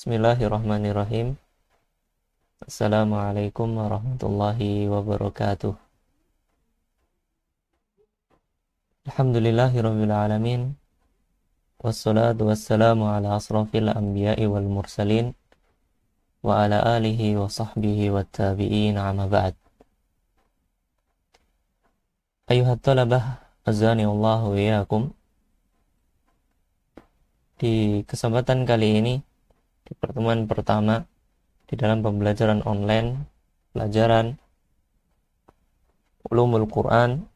Bismillahirrahmanirrahim. Assalamualaikum warahmatullahi wabarakatuh. Alhamdulillahirabbil alamin. Wassalatu wassalamu ala asrafil anbiya'i wal mursalin wa ala alihi wa sahbihi wat tabi'in, amma ba'd. Ayuhat talabah, azani Allah wa iyyakum. Di kesempatan kali ini, di pertemuan pertama di dalam pembelajaran online, pelajaran Ulumul Quran.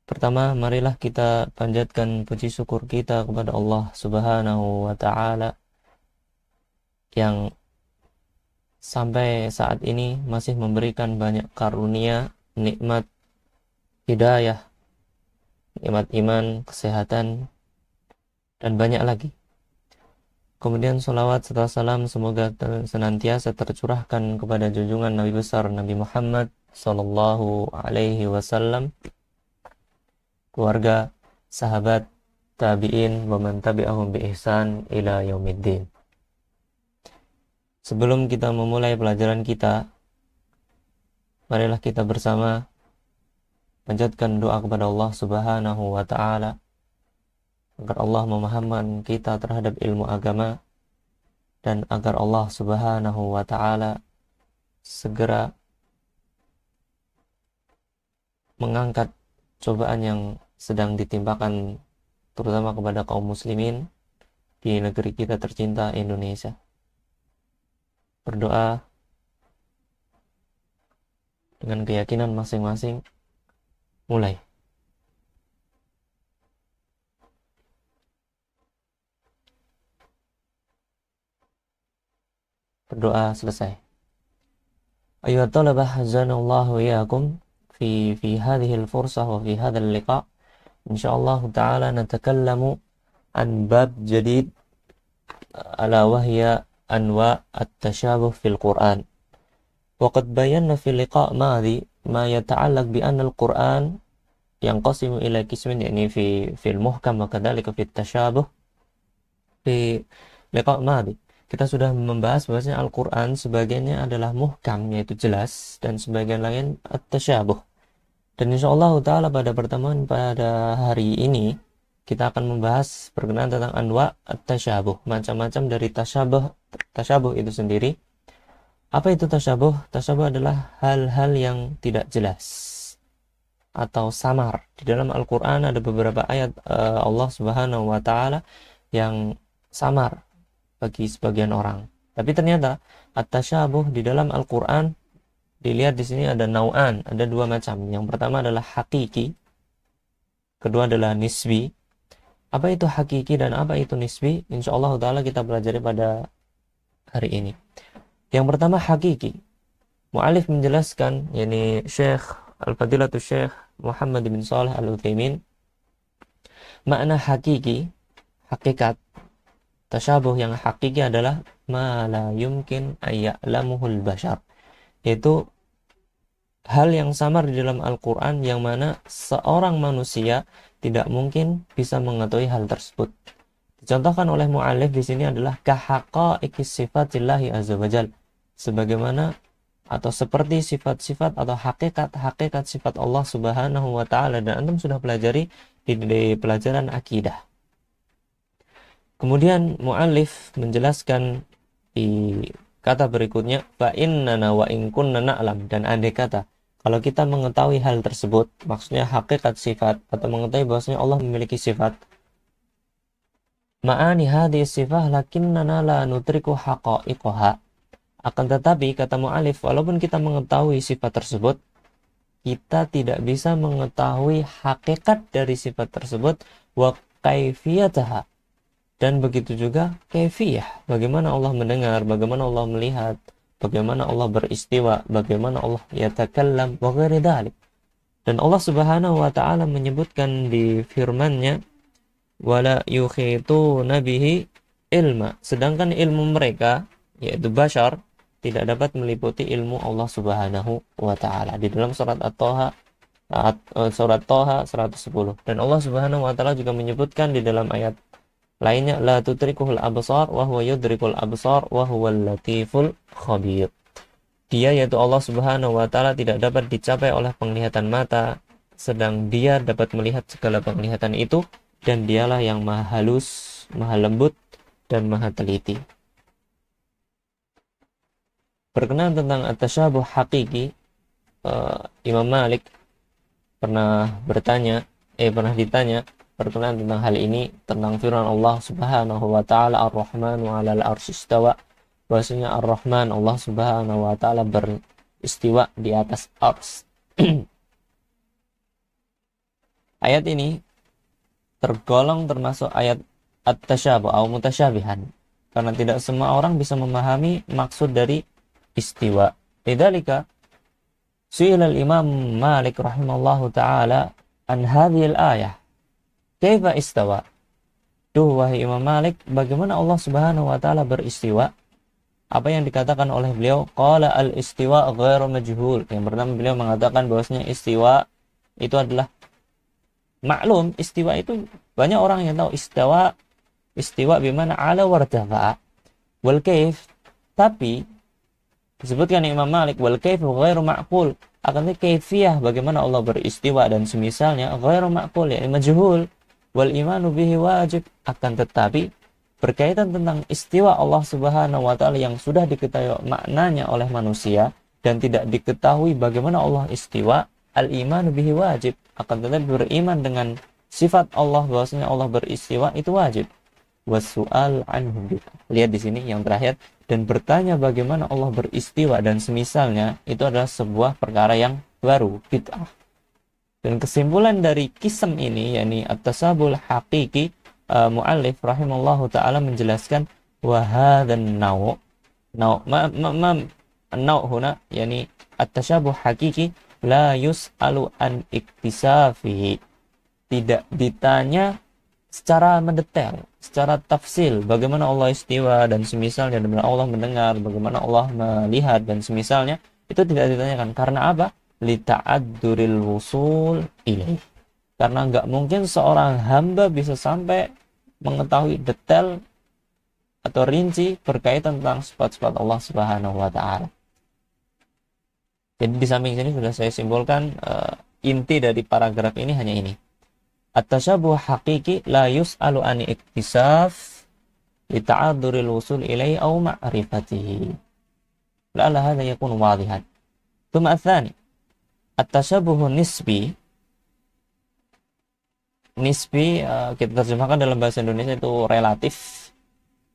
Pertama, marilah kita panjatkan puji syukur kita kepada Allah Subhanahu wa Ta'ala yang sampai saat ini masih memberikan banyak karunia, nikmat hidayah, nikmat iman, kesehatan, dan banyak lagi. Kemudian salawat serta salam semoga senantiasa tercurahkan kepada junjungan Nabi besar Nabi Muhammad sallallahu alaihi wasallam, keluarga, sahabat, tabi'in, wa man tabi'ahum bi ihsan ila yaumiddin. Sebelum kita memulai pelajaran kita, marilah kita bersama panjatkan doa kepada Allah Subhanahu wa Ta'ala agar Allah memahamkan kita terhadap ilmu agama dan agar Allah Subhanahu wa Ta'ala segera mengangkat cobaan yang sedang ditimpakan terutama kepada kaum muslimin di negeri kita tercinta Indonesia. Berdoa dengan keyakinan masing-masing. Mulai. Berdoa selesai. Ayuhat talabah, hazanallahu iyyakum fi hadhihi al-fursah wa fi hadha al-liqa. Insyaallah ta'ala natakallamu an bab jadid ala wahya anwa' at-tashabuh fil Qur'an. Wa qad bayanna fi liqa' madhi ma yata'allaq bi anna al-Qur'an yanqasimu ila qismin, yani fi al-muhkam wa kadzalika fi at-tashabuh. Fi liqa' madhi kita sudah membahas bahwasanya Al-Quran sebagiannya adalah muhkam, yaitu jelas, dan sebagian lain at-tasyabuh. Dan insyaallah ta'ala pada pertemuan pada hari ini kita akan membahas berkenaan tentang anwa' at-tasyabuh, macam-macam dari tasyabuh itu sendiri. Apa itu tasyabuh? Tasyabuh adalah hal-hal yang tidak jelas atau samar. Di dalam Al-Quran ada beberapa ayat Allah Subhanahu wa Ta'ala yang samar bagi sebagian orang. Tapi ternyata at-tasyabuh di dalam Al-Qur'an, dilihat di sini ada nau'an, ada dua macam. Yang pertama adalah hakiki, kedua adalah nisbi. Apa itu hakiki dan apa itu nisbi? Insyaallah taala kita pelajari pada hari ini. Yang pertama hakiki. Mu'alif menjelaskan, yakni Syekh Al-Fadilatul Syekh Muhammad bin Shalih Al-Utsaimin, makna hakiki, hakikat tasyabuh yang hakiki adalah ma la yumkin ayya'lamuhul bashar, yaitu hal yang samar di dalam Al-Quran yang mana seorang manusia tidak mungkin bisa mengetahui hal tersebut. Dicontohkan oleh mu'alif di sini adalah kahaqaiqis sifatillahi azza wajal, sebagaimana atau seperti sifat-sifat atau hakikat sifat Allah Subhanahu wa Ta'ala, dan antum sudah pelajari di pelajaran akidah. Kemudian mu'allif menjelaskan di kata berikutnya, fa innana wa in kunna na'lam, dan andai kata kalau kita mengetahui hal tersebut, maksudnya hakikat sifat atau mengetahui bahwasanya Allah memiliki sifat, ma'ani hadhihi sifah lakinnana la nutriku haqa'iqaha, akan tetapi kata mu'allif, walaupun kita mengetahui sifat tersebut, kita tidak bisa mengetahui hakikat dari sifat tersebut, wa kaifiyataha, dan begitu juga kaifiyah, bagaimana Allah mendengar, bagaimana Allah melihat, bagaimana Allah beristiwa, bagaimana Allah yatakallam, wa ghairi dzalik. Dan Allah Subhanahu wa Ta'ala menyebutkan di firman-Nya, wala yukhituna bihi ilma, sedangkan ilmu mereka, yaitu bashar, tidak dapat meliputi ilmu Allah Subhanahu wa Ta'ala. Di dalam surat Toha 110. Dan Allah Subhanahu wa Ta'ala juga menyebutkan di dalam ayat Lainnya la tudrikuhul absar wa huwa yudrikul absar wa huwal latiful khabir. Dia yaitu Allah Subhanahu wa taala tidak dapat dicapai oleh penglihatan mata, sedang dia dapat melihat segala penglihatan itu, dan dialah yang maha halus, maha lembut, dan maha teliti. Berkenaan tentang at-tasyabuh hakiki, Imam Malik pernah ditanya berkenaan tentang hal ini, tentang firman Allah Subhanahu wa taala Ar-Rahmanu 'alal 'arsy istawa, bahwasanya Ar-Rahman Allah Subhanahu wa taala beristiwa di atas ars. Ayat ini tergolong termasuk ayat at-tasyabuh atau mutasyabihan, karena tidak semua orang bisa memahami maksud dari istiwa. Lidzalika su'ila al-Imam Malik rahimallahu taala an hadhil ayah, kaifa istawa? Duh, wahai Imam Malik, bagaimana Allah Subhanahu wa taala beristiwa? Apa yang dikatakan oleh beliau? Qala al-istiwa ghairu majhul. Yang pertama beliau mengatakan bahwasanya istiwa itu adalah maklum. Istiwa itu banyak orang yang tahu istiwa bimana ala wartafa. Wal kaif, tapi disebutkan Imam Malik wal kaifu ghairu ma'qul, akan tetapi kaifiyah bagaimana Allah beristiwa dan semisalnya ghairu ma'qul, yakni majhul. Wal imanu bihi wajib, akan tetapi berkaitan tentang istiwa Allah Subhanahu wa taala yang sudah diketahui maknanya oleh manusia dan tidak diketahui bagaimana Allah istiwa, al imanu bihi wajib, akan tetapi beriman dengan sifat Allah bahwasanya Allah beristiwa itu wajib. Wasu'al anhu bid'ah. Lihat di sini yang terakhir, dan bertanya bagaimana Allah beristiwa dan semisalnya itu adalah sebuah perkara yang baru, bid'ah. Dan kesimpulan dari kisam ini, yakni at-tasabul haqiqi, muallif rahimallahu taala menjelaskan wa hadzan naw' huna, yakni at-tashabuh haqiqi la yus'alu an iktisafihi, tidak ditanya secara mendetail, secara tafsil bagaimana Allah istiwa dan semisalnya, bagaimana Allah mendengar, bagaimana Allah melihat dan semisalnya, itu tidak ditanyakan. Karena apa? Lita'adduril wusul ilaih, karena nggak mungkin seorang hamba bisa sampai mengetahui detail atau rinci berkaitan tentang sifat-sifat Allah Subhanahu wa taala. Jadi di samping sini sudah saya simpulkan inti dari paragraf ini hanya ini. At-tasyabuh haqiqi la yus'alu an iktisaf li ta'adzuril wusul ilaihi aw ma'rifatihi. La'alla hadha yakunu wadihan. Tsumma ats-tsani at-tasyabuh nisbi. Nisbi kita terjemahkan dalam bahasa Indonesia itu relatif.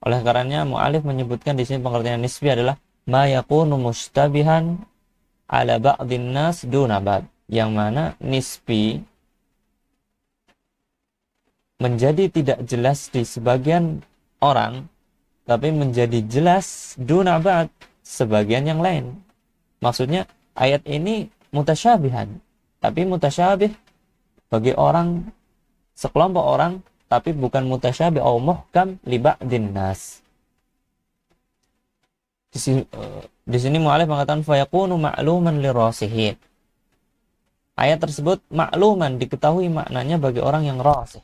Oleh karenanya mu'alif menyebutkan di sini pengertian nisbi adalah ma yakunu mustabihan ala ba'dhin nas duna ba'd, yang mana nisbi menjadi tidak jelas di sebagian orang tapi menjadi jelas duna ba'd sebagian yang lain. Maksudnya ayat ini mutasyabihan, tapi mutasyabih bagi orang, sekelompok orang, tapi bukan mutasyabih atau muhkam li ba'dhin nas. Di sini mu'alif mengatakan fayakunu ma'luman lirasihin. Ayat tersebut makluman, diketahui maknanya bagi orang yang rasih,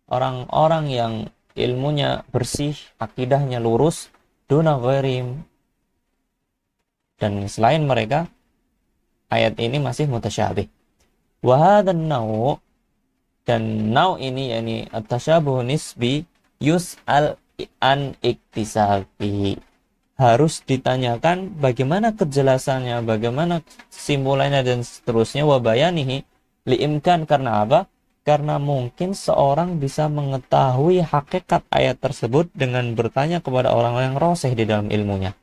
orang-orang yang ilmunya bersih, akidahnya lurus, duna ghairim, dan selain mereka ayat ini masih mutasyabih. Wa hadzan naw', dan naw' ini yakni at-tasyabuh nisbi yus'al an iktisabi, harus ditanyakan bagaimana kejelasannya, bagaimana kesimpulannya dan seterusnya. Wa bayanihi liimkan, karena apa? Karena mungkin seorang bisa mengetahui hakikat ayat tersebut dengan bertanya kepada orang yang rasih di dalam ilmunya.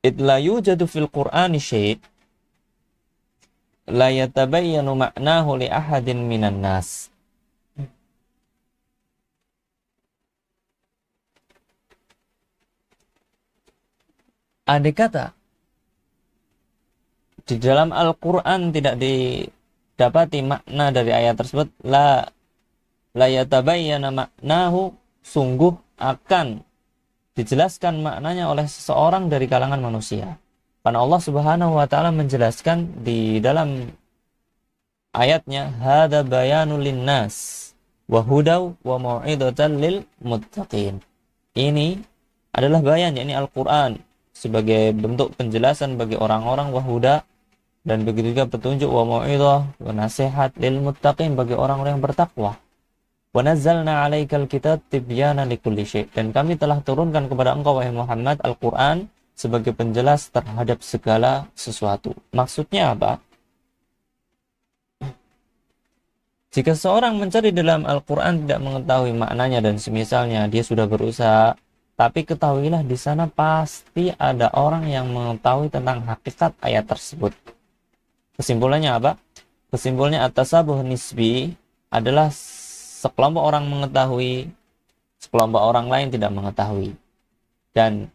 Id la yujadu fil Qur'ani syai' la yatabayyanu ma'nahu li ahadin minan nas. Andai kata di dalam Al-Quran tidak didapati makna dari ayat tersebut, la yatabayyana maknahu, sungguh akan dijelaskan maknanya oleh seseorang dari kalangan manusia. Karena Allah Subhanahu wa taala menjelaskan di dalam ayatnya, hadza bayanul linnas, wa hudaw wa mau'idatan lil muttaqin. Ini adalah bayan, yakni Al-Qur'an sebagai bentuk penjelasan bagi orang-orang, wa huda, dan begitu juga petunjuk, wa mau'idhah, wa nasihat lil muttaqin, bagi orang-orang yang bertakwa. Wa nazzalna 'alaikal kitab tibyana likulli syai', dan kami telah turunkan kepada engkau wahai Muhammad Al-Qur'an sebagai penjelas terhadap segala sesuatu. Maksudnya apa? Jika seorang mencari dalam Al-Quran tidak mengetahui maknanya dan semisalnya, dia sudah berusaha, tapi ketahuilah di sana pasti ada orang yang mengetahui tentang hakikat ayat tersebut. Kesimpulannya apa? Kesimpulannya at-tasabuh nisbi adalah sekelompok orang mengetahui, sekelompok orang lain tidak mengetahui. Dan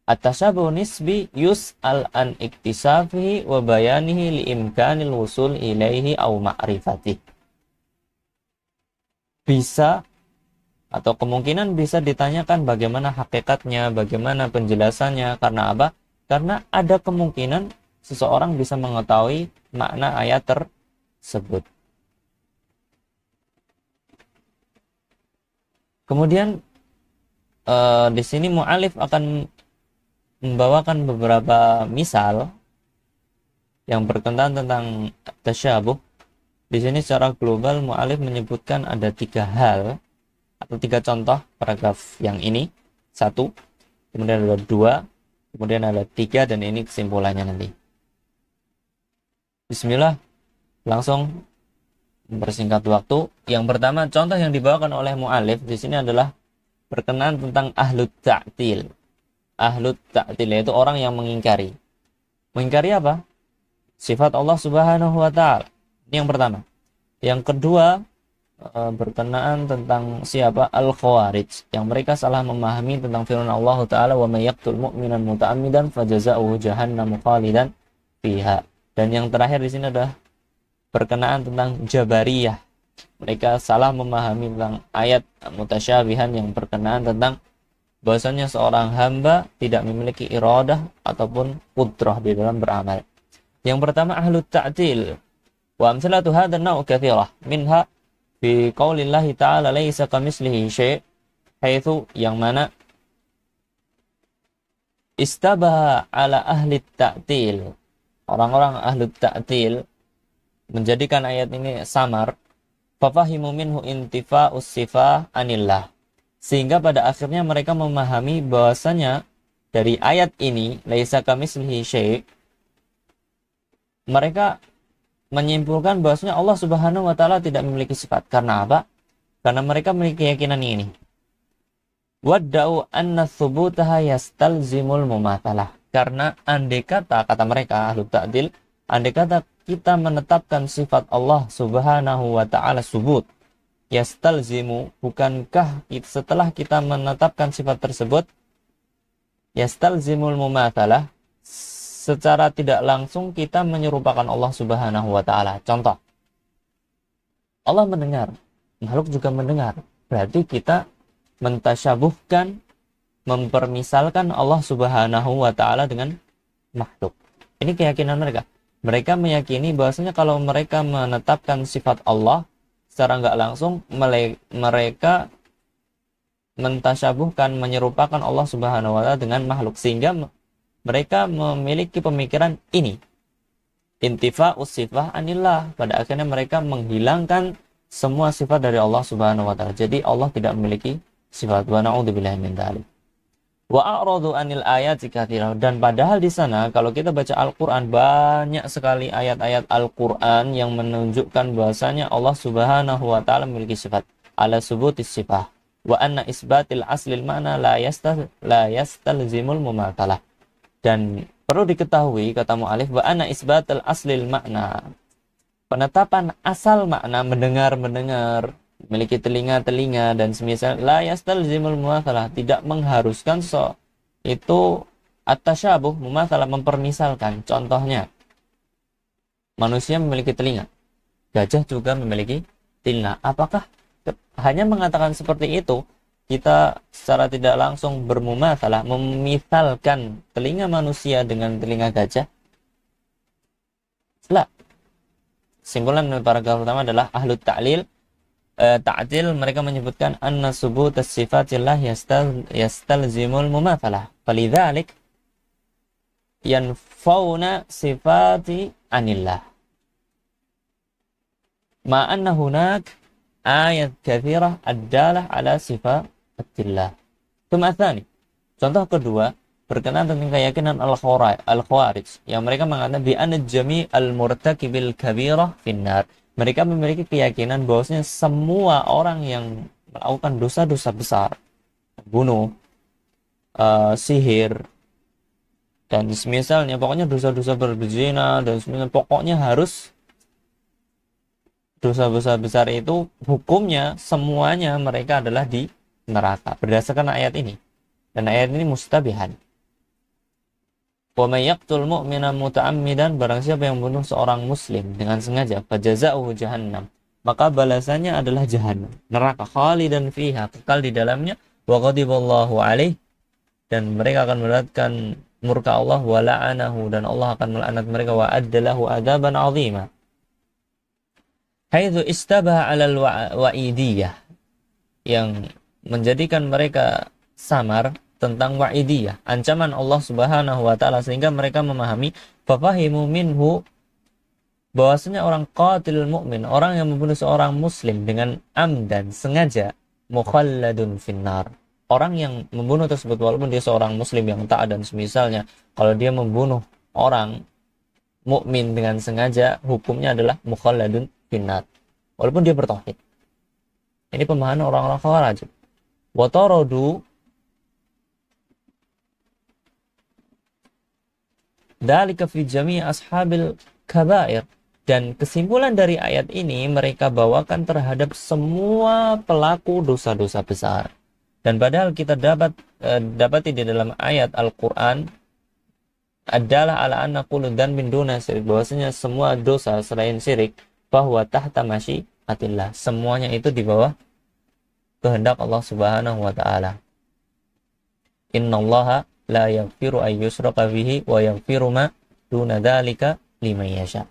at-tasabuh nisbi yus'al an iktisafihi wa bayanihi liimkanil wusul ilaihi au ma'rifatihi. Bisa atau kemungkinan bisa ditanyakan bagaimana hakikatnya, bagaimana penjelasannya. Karena apa? Karena ada kemungkinan seseorang bisa mengetahui makna ayat tersebut. Kemudian di sini mu'alif akan membawakan beberapa misal yang berkenaan tentang tasyabuh. Di sini secara global mu'alif menyebutkan ada 3 hal atau 3 contoh paragraf yang ini. 1, kemudian ada 2, kemudian ada 3, dan ini kesimpulannya nanti. Bismillah, langsung mempersingkat waktu. Yang pertama, contoh yang dibawakan oleh mu'alif di sini adalah berkenaan tentang ahlut ta'til. Ahlut ta'til yaitu orang yang mengingkari. Mengingkari apa? Sifat Allah Subhanahu wa ta'ala. Ini yang pertama. Yang kedua, berkenaan tentang siapa? Al-Khawarij, yang mereka salah memahami tentang firman Allah Ta'ala, wa may yaqtul mu'minan muta'ammidan fajaza'uhu jahannamu khalidan fiha. Dan yang terakhir di sini adalah berkenaan tentang Jabariyah. Mereka salah memahami tentang ayat mutasyabihan yang berkenaan tentang bahwasanya seorang hamba tidak memiliki iradah ataupun qudrah di dalam beramal. Yang pertama, ahlut ta'til. Wa amsalatu hadha an-naw' katsirah minha fi qaulillahi ta'ala laisa kamitslihi syai', haitsu yang mana istabaha ala ahli ta'til. Orang-orang ahli ta'til menjadikan ayat ini samar, fafahimu minhu intifa'us sifah anillah, sehingga pada akhirnya mereka memahami bahwasanya dari ayat ini laisa kamitslihi syai', mereka menyimpulkan bahwasanya Allah Subhanahu wa taala tidak memiliki sifat. Karena apa? Karena mereka memiliki keyakinan ini. Wadda'u anna tsubutaha yastalzimul mumatsalah. Karena andai kata mereka ahlu ta'dil, andai kata kita menetapkan sifat Allah Subhanahu wa taala subut, yastalzimu, bukankah setelah kita menetapkan sifat tersebut, yastalzimul mumatsalah, secara tidak langsung kita menyerupakan Allah Subhanahu wa taala. Contoh, Allah mendengar, makhluk juga mendengar. Berarti kita mentasyabuhkan, mempermisalkan Allah Subhanahu wa taala dengan makhluk. Ini keyakinan mereka. Mereka meyakini bahwasanya kalau mereka menetapkan sifat Allah secara nggak langsung, mereka mentasyabuhkan, menyerupakan Allah Subhanahu wa taala dengan makhluk, sehingga mereka memiliki pemikiran ini, intifa'us sifah anillah. Pada akhirnya mereka menghilangkan semua sifat dari Allah Subhanahu wa taala. Jadi Allah tidak memiliki sifat. Wa na'udzubillahi min dzalik. Wa a'radu anil ayati katsirah. Dan padahal di sana kalau kita baca Al-Qur'an, banyak sekali ayat-ayat Al-Qur'an yang menunjukkan bahwasanya Allah Subhanahu wa taala memiliki sifat. Ala subutis sifah wa anna isbatil aslil ma'na la yastalzimul mumatsalah. Dan perlu diketahui, kata mu'alif, wa anna isbatul aslil makna, penetapan asal makna, mendengar, memiliki telinga, dan semisal, la yastalzimul mumatsalah, tidak mengharuskan itu at-tasyabuh, mumatsalah, mempermisalkan. Contohnya, manusia memiliki telinga, gajah juga memiliki telinga. Apakah hanya mengatakan seperti itu kita secara tidak langsung bermumatsalah, memisalkan telinga manusia dengan telinga gajah? Tidak. Kesimpulan dari paragraf pertama adalah ahlut ta'lil ta'til, mereka menyebutkan anna subut as-sifatillah yastalzimul mumathalah. Falidzalik yanfauna sifati anillah. Ma anna hunak ayat katsirah ad-dalah ala sifatillah. Tsumma tsani. Contoh kedua, berkenaan tentang keyakinan al-khawarij yang mereka mengatakan bi anna jami' al-murtakibil kabirah finnar. Mereka memiliki keyakinan bahwasanya semua orang yang melakukan dosa-dosa besar, bunuh, sihir, dan semisalnya, pokoknya dosa-dosa berzina dan semisalnya, pokoknya harus dosa-dosa besar itu hukumnya semuanya mereka adalah di neraka berdasarkan ayat ini. Dan ayat ini mustabihan. Wa may yaqtul mu'mina muta'ammidan, barang siapa yang membunuh seorang muslim dengan sengaja, fajaza'uhu jahannam, maka balasannya adalah jahannam, neraka, khalidan fiha, kekal di dalamnya, wa ghadiballahu alaih, dan mereka akan mendapatkan murka Allah, wa la'anahu, dan Allah akan melaknat mereka, wa addalahu adaban 'azima. Haitsu istabaha 'alal wa'idiyah, yang menjadikan mereka samar tentang wa'idiyah, ancaman Allah Subhanahu wa taala, sehingga mereka memahami fafahimu minhu, bahwasanya orang qatilul mukmin, orang yang membunuh seorang muslim dengan amdan, sengaja, mukhalladun finnar. Orang yang membunuh tersebut walaupun dia seorang muslim yang taat dan semisalnya, kalau dia membunuh orang mukmin dengan sengaja, hukumnya adalah mukhalladun finnar walaupun dia bertauhid. Ini pemahaman orang-orang Khawarij. Wa taradu dzalika fi jami' ashabil kabair, dan kesimpulan dari ayat ini mereka bawakan terhadap semua pelaku dosa-dosa besar. Dan padahal kita dapati di dalam ayat Al-Quran adalah ala anna kullu dzanbin duna syirik, bahwasanya semua dosa selain syirik bahwa tahta masyiatillah, semuanya itu di bawah kehendak Allah Subhanahu wa taala. Innallaha la yaghfiru ay yushraka bihi wa yaghfiru ma duna dzalika liman yasha.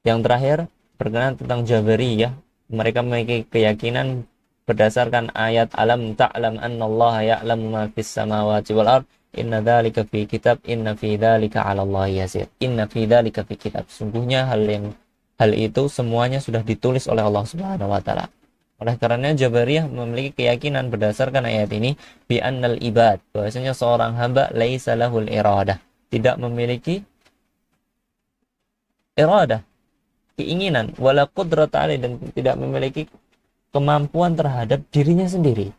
Yang terakhir berkenaan tentang Jabariyah, mereka memiliki keyakinan berdasarkan ayat alam ta'lam annallaha ya'lamu ma fis samawati wal ard inna dzalika fi kitab inna fi dzalika 'ala Allahi yasir. Inna fi dzalika fi kitab, sungguhnya hal itu semuanya sudah ditulis oleh Allah Subhanahu wa taala. Oleh karena Jabariyah memiliki keyakinan berdasarkan ayat ini bi annal ibad, bahwasanya seorang hamba laisa lahul iradah, tidak memiliki iradah, keinginan, wala qudrat alai, dan tidak memiliki kemampuan terhadap dirinya sendiri.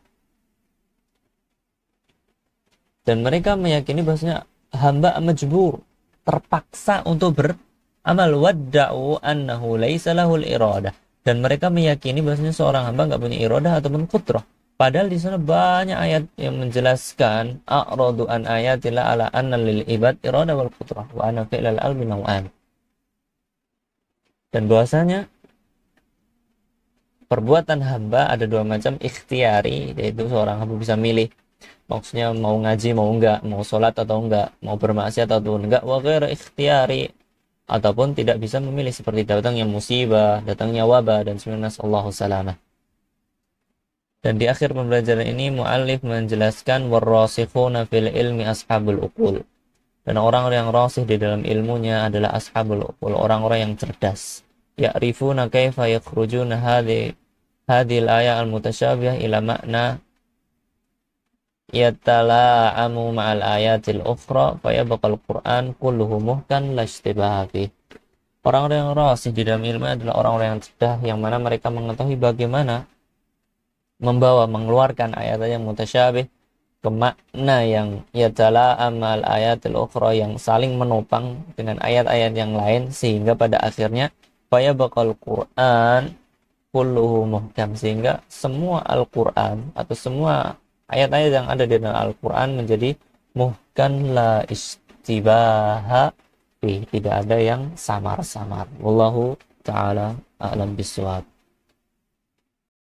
Dan mereka meyakini bahwasanya hamba majbur, terpaksa untuk beramal, wadda'u annahu laisa lahul iradah, dan mereka meyakini bahwasanya seorang hamba nggak punya iradah ataupun qudrah. Padahal di sana banyak ayat yang menjelaskan a'radu an ayatillah ala anna lil ibad iradah wal qudrah wa anna fi'lal albi naw'an. Dan bahwasanya perbuatan hamba ada dua macam, ikhtiari, yaitu seorang hamba bisa milih, maksudnya mau ngaji mau enggak, mau sholat atau enggak, mau bermaksiat atau enggak, wa ghairu ikhtiyari, ataupun tidak bisa memilih seperti datangnya musibah, datangnya wabah, dan sebenarnya sallallahu salamah. Dan di akhir pembelajaran ini muallif menjelaskan warrasikhuna fil ilmi ashabul uqul, dan orang-orang yang rasih di dalam ilmunya adalah ashabul uqul, orang-orang yang cerdas. Ya'rifuna kaifa yakhrujuna hadhil ayat al-mutasyabihah ila makna yatala'amu ma'al ayatil ukhra fayabqal Qur'an kulluhu muhkan la ishtibaha fi. Orang-orang yang rasih di dalam ilmu adalah orang-orang yang cerdas, yang mana mereka mengetahui bagaimana mengeluarkan ayat-ayat yang mutasyabih ke makna yang yatala'am ma'al ayatil ukhra, yang saling menopang dengan ayat-ayat yang lain, sehingga pada akhirnya fayabqal Qur'an kulluhu muhkam, sehingga semua Al-Quran atau semua ayat-ayat yang ada di dalam Al-Quran menjadi muhkan la istibaha fi, tidak ada yang samar-samar. Wallahu ta'ala a'lam bishawab.